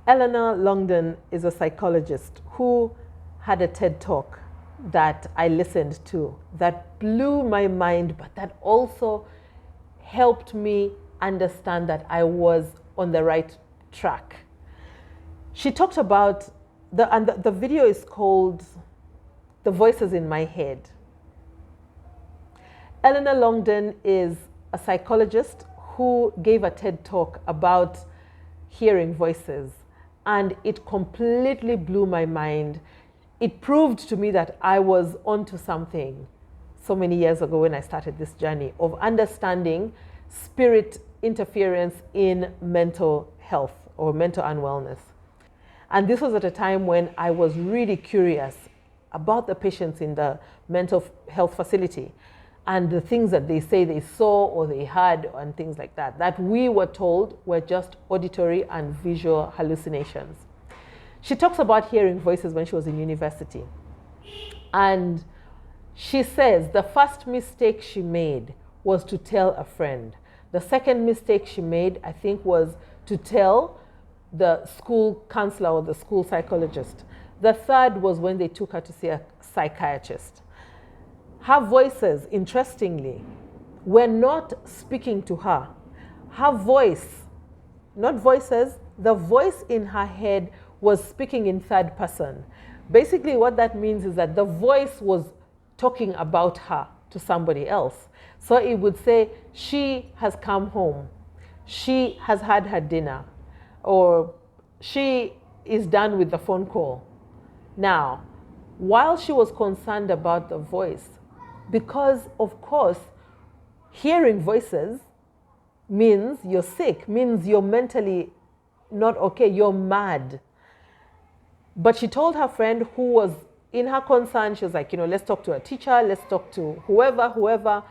Eleanor Longden is a psychologist who had a TED talk that I listened to that blew my mind, but that also helped me understand that I was on the right track. She talked about the video is called The Voices in My Head. Eleanor Longden is a psychologist who gave a TED talk about hearing voices, and it completely blew my mind. It proved to me that I was onto something so many years ago when I started this journey of understanding spirit interference in mental health or mental unwellness. And this was at a time when I was really curious about the patients in the mental health facility and the things that they say they saw or they heard and things like that, that we were told were just auditory and visual hallucinations. She talks about hearing voices when she was in university. And she says the first mistake she made was to tell a friend. The second mistake she made, I think, was to tell the school counselor or the school psychologist. The third was when they took her to see a psychiatrist. Her voices, interestingly, were not speaking to her. Her voice, not voices, the voice in her head was speaking in third person. Basically, what that means is that the voice was talking about her to somebody else. So it would say, she has come home, she has had her dinner, or she is done with the phone call. Now, while she was concerned about the voice, because of course, hearing voices means you're sick, means you're mentally not okay, you're mad. But she told her friend who was in her concern, she was like, let's talk to a teacher, let's talk to whoever.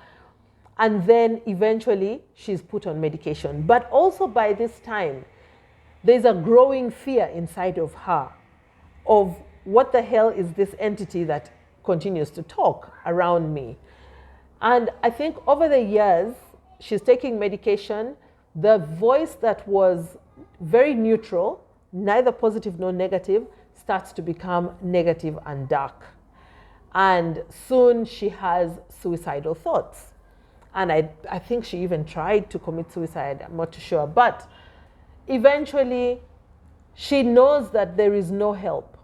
And then eventually she's put on medication. But also by this time, there's a growing fear inside of her of what the hell is this entity that continues to talk around me. And I think over the years, she's taking medication. The voice that was very neutral, neither positive nor negative, starts to become negative and dark. And soon she has suicidal thoughts. And I think she even tried to commit suicide, I'm not too sure. But eventually, she knows that there is no help.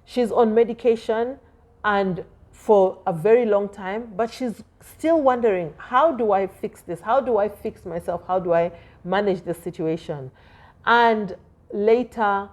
She's on medication and for a very long time, but she's still wondering, how do I fix this? How do I fix myself? How do I manage this situation? And later,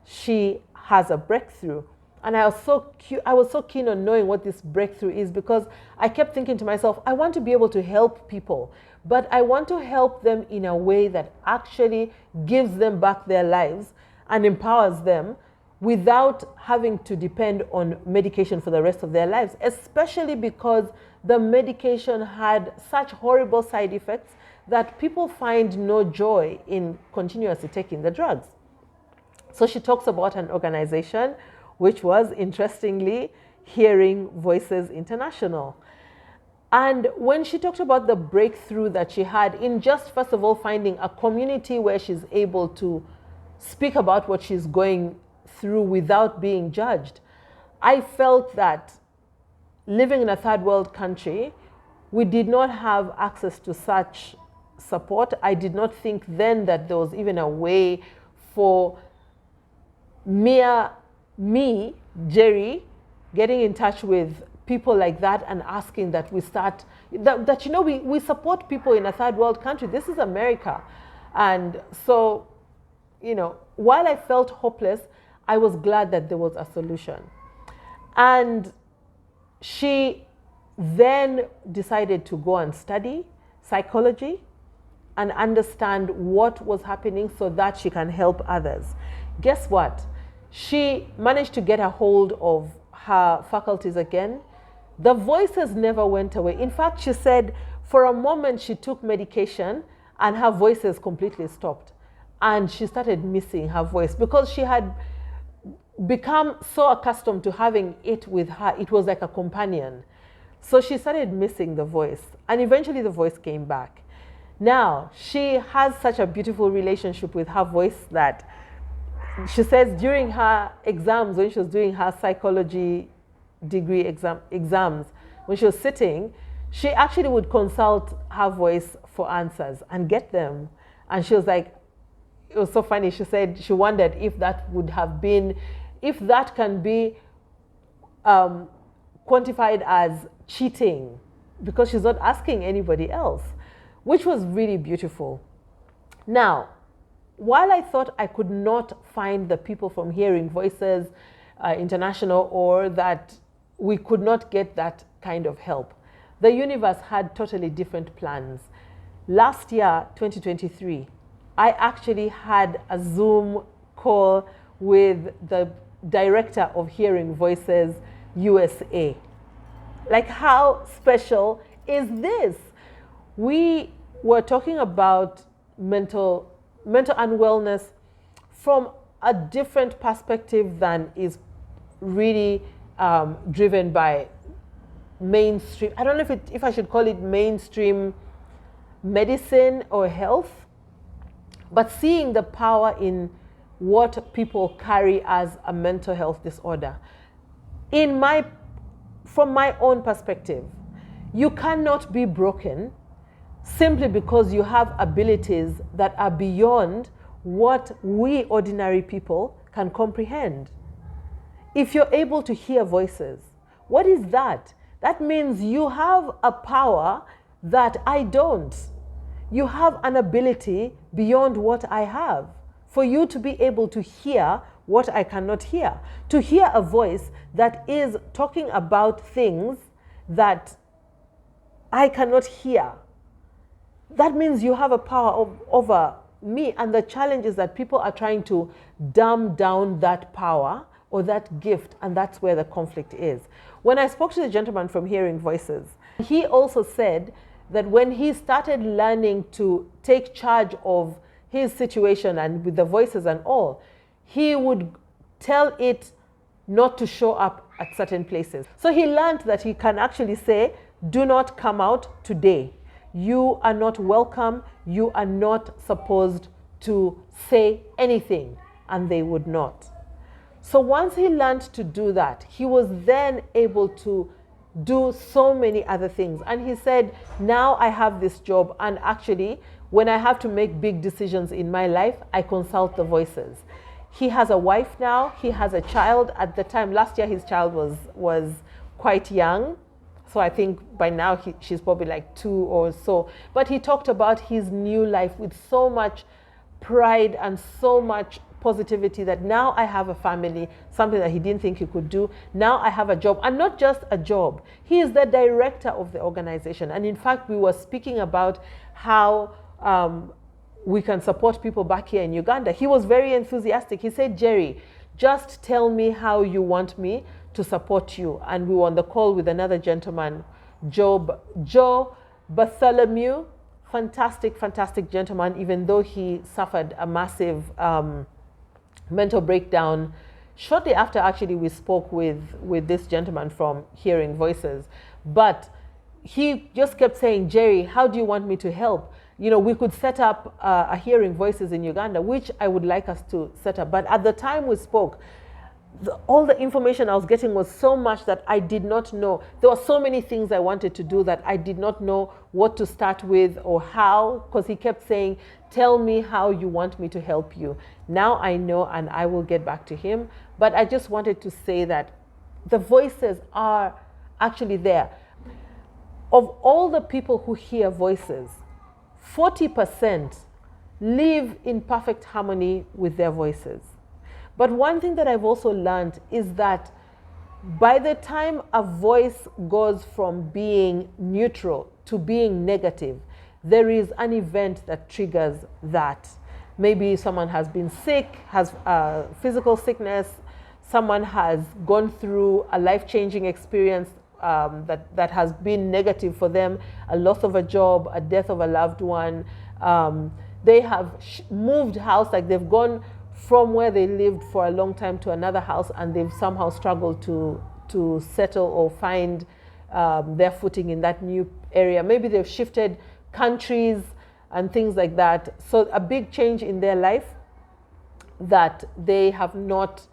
she has a breakthrough. And I was so keen on knowing what this breakthrough is, because I kept thinking to myself, I want to be able to help people, but I want to help them in a way that actually gives them back their lives and empowers them without having to depend on medication for the rest of their lives, especially because the medication had such horrible side effects that people find no joy in continuously taking the drugs. So she talks about an organization which was, interestingly, Hearing Voices International. And when she talked about the breakthrough that she had in just, first of all, finding a community where she's able to speak about what she's going through without being judged, I felt that living in a third world country, we did not have access to such support. I did not think then that there was even a way for me, Jerry, getting in touch with people like that and asking that we start, we support people in a third world country. This is America. And so, while I felt hopeless, I was glad that there was a solution. And she then decided to go and study psychology and understand what was happening so that she can help others. Guess what? She managed to get a hold of her faculties again. The voices never went away. In fact, she said for a moment she took medication and her voices completely stopped. And she started missing her voice because she had become so accustomed to having it with her. It was like a companion. So she started missing the voice. And eventually the voice came back. Now, she has such a beautiful relationship with her voice that she says during her exams, when she was doing her psychology degree exams, when she was sitting, she actually would consult her voice for answers and get them. And she was like, it was so funny. She said she wondered if that would have been, if that can be quantified as cheating, because she's not asking anybody else, which was really beautiful. Now, while I thought I could not find the people from Hearing Voices International, or that we could not get that kind of help, the universe had totally different plans. Last year, 2023, I actually had a Zoom call with the director of Hearing Voices USA. Like, how special is this? We were talking about mental unwellness from a different perspective than is really driven by mainstream. I don't know if I should call it mainstream medicine or health, but seeing the power in what people carry as a mental health disorder. From my own perspective, you cannot be broken simply because you have abilities that are beyond what we ordinary people can comprehend. If you're able to hear voices, what is that? That means you have a power that I don't. You have an ability beyond what I have. For you to be able to hear what I cannot hear, to hear a voice that is talking about things that I cannot hear, that means you have a power over me. And the challenge is that people are trying to dumb down that power or that gift, and that's where the conflict is. When I spoke to the gentleman from Hearing Voices, he also said that when he started learning to take charge of his situation and with the voices and all, he would tell it not to show up at certain places. So he learned that he can actually say, do not come out today. You are not welcome. You are not supposed to say anything. And they would not. So once he learned to do that, he was then able to do so many other things. And he said, now I have this job, and actually when I have to make big decisions in my life, I consult the voices. He has a wife now. He has a child. At the time, last year, his child was quite young. So I think by now she's probably like 2 or so. But he talked about his new life with so much pride and so much positivity, that now I have a family, something that he didn't think he could do. Now I have a job, and not just a job. He is the director of the organization. And in fact, we were speaking about how we can support people back here in Uganda. He was very enthusiastic. He said, Jerry, just tell me how you want me to support you. And we were on the call with another gentleman, Joe Bartholomew, fantastic gentleman, even though he suffered a massive mental breakdown. Shortly after, actually, we spoke with this gentleman from Hearing Voices. But he just kept saying, Jerry, how do you want me to help? You know, we could set up a Hearing Voices in Uganda, which I would like us to set up. But at the time we spoke, all the information I was getting was so much that I did not know. There were so many things I wanted to do that I did not know what to start with or how, because he kept saying, tell me how you want me to help you. Now I know, and I will get back to him. But I just wanted to say that the voices are actually there. Of all the people who hear voices, 40% live in perfect harmony with their voices. But one thing that I've also learned is that by the time a voice goes from being neutral to being negative, there is an event that triggers that. Maybe someone has been sick, has physical sickness, someone has gone through a life-changing experience that has been negative for them, a loss of a job, a death of a loved one. They have moved house, like they've gone from where they lived for a long time to another house, and they've somehow struggled to settle or find their footing in that new area. Maybe they've shifted countries and things like that. So a big change in their life. that they have not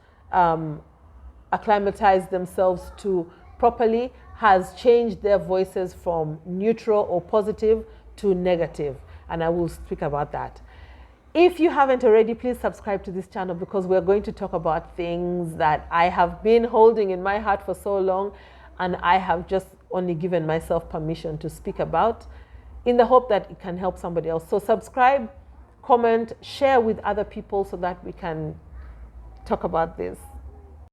acclimatized themselves to properly has changed their voices from neutral or positive to negative. And I will speak about that. If you haven't already, please subscribe to this channel, because we're going to talk about things that I have been holding in my heart for so long, and I have just only given myself permission to speak about, in the hope that it can help somebody else. So subscribe, comment, share with other people so that we can talk about this.